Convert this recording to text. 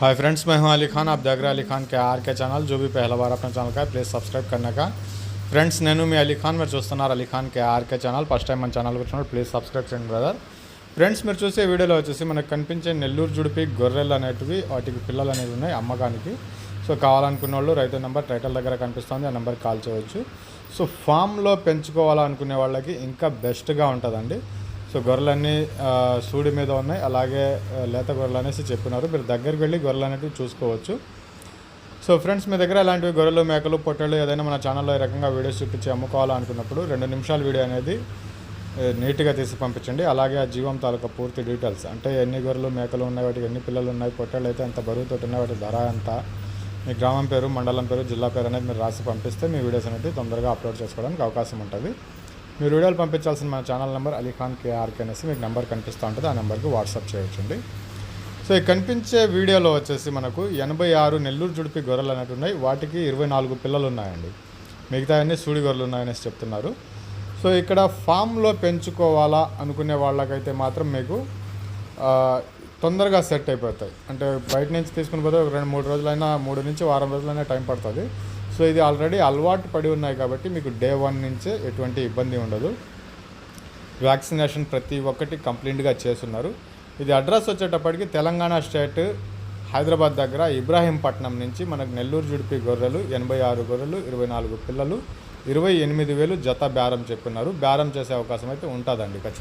Hi friends, मैं हूं अली खान। आप देख रहे हैं अली खान के आर के चैनल। जो भी पहला बार अपने ఛానల్ का है प्लीज़ सब्सक्राइब करने का। ఫ్రెండ్స్, నేను మీ అలీ ఖాన్, మీరు చూస్తున్నారు అలీ ఖాన్ కే ఆర్కే ఛానల్. ఫస్ట్ టైం మన ఛానల్కి వచ్చినప్పుడు ప్లీజ్ సబ్స్క్రైబ్ చేయండి బ్రదర్. ఫ్రెండ్స్, మీరు చూసే వీడియోలో వచ్చేసి మనకు కనిపించే నెల్లూరు జుడిపి గొర్రెలు అనేటివి, వాటికి పిల్లలు అనేవి ఉన్నాయి అమ్మకానికి. సో కావాలనుకున్న వాళ్ళు రైతు నెంబర్ టైటిల్ దగ్గర కనిపిస్తుంది, ఆ నెంబర్కి కాల్ చేయవచ్చు. సో ఫామ్లో పెంచుకోవాలనుకునే వాళ్ళకి ఇంకా బెస్ట్గా ఉంటుందండి. సో గొర్రెలన్నీ సూడి మీద ఉన్నాయి, అలాగే లేత గొర్రెలు అనేసి చెప్పినారు. మీరు దగ్గరికి వెళ్ళి గొర్రెలు అనేటివి చూసుకోవచ్చు. సో ఫ్రెండ్స్, మీ దగ్గర ఇలాంటివి గొర్రెలు, మేకలు, పొట్టేళ్ళు ఏదైనా మన ఛానల్లో ఈ రకంగా వీడియోస్ చూపించి అమ్ముకోవాలనుకున్నప్పుడు 2 నిమిషాల వీడియో అనేది నీట్గా తీసి పంపించండి. అలాగే ఆ జీవం తాలూకా పూర్తి డీటెయిల్స్, అంటే ఎన్ని గొర్రెలు, మేకలు ఉన్నాయి, వాటికి ఎన్ని పిల్లలు ఉన్నాయి, పొట్టేళ్ళు అయితే ఎంత బరువుతో ఉన్నాయి, వాటి ధర ఎంత, మీ గ్రామం పేరు, మండలం పేరు, జిల్లా పేరు అనేది మీరు రాసి పంపిస్తే మీ వీడియోస్ అనేది తొందరగా అప్లోడ్ చేసుకోవడానికి అవకాశం ఉంటుంది. మీరు వీడియోలు పంపించాల్సిన మన channel number Ali Khan KRK అనేసి మీకు నెంబర్ కనిపిస్తూ ఉంటుంది, ఆ నెంబర్కి వాట్సాప్ చేయొచ్చండి. సో ఈ కనిపించే వీడియోలో వచ్చేసి మనకు 86 నెల్లూరు జుడిపి గొర్రెలు అనేవి ఉన్నాయి. వాటికి 24 పిల్లలు ఉన్నాయండి. మిగతా అన్నీ సూడి గొర్రెలు ఉన్నాయనేసి చెప్తున్నారు. సో ఇక్కడ ఫామ్లో పెంచుకోవాలా అనుకునే వాళ్ళకైతే మాత్రం మీకు తొందరగా సెట్ అయిపోతాయి. అంటే బయట నుంచి తీసుకుని పోతే 2-3 రోజులైనా, 3 నుంచి వారం రోజులైనా టైం పడుతుంది. సో ఇది ఆల్రెడీ అలవాటు పడి ఉన్నాయి కాబట్టి మీకు డే 1 నుంచే ఎటువంటి ఇబ్బంది ఉండదు. వ్యాక్సినేషన్ ప్రతి ఒక్కటి కంప్లీట్గా చేస్తున్నారు. ఇది అడ్రస్ వచ్చేటప్పటికి తెలంగాణ స్టేట్ హైదరాబాద్ దగ్గర ఇబ్రాహీంపట్నం నుంచి మనకు నెల్లూరు జుడిపి గొర్రెలు 86 గొర్రెలు, 24 పిల్లలు, 28,000 జత బేరం చెప్పినారు. బేరం చేసే అవకాశం అయితే ఉంటుందండి ఖచ్చితంగా.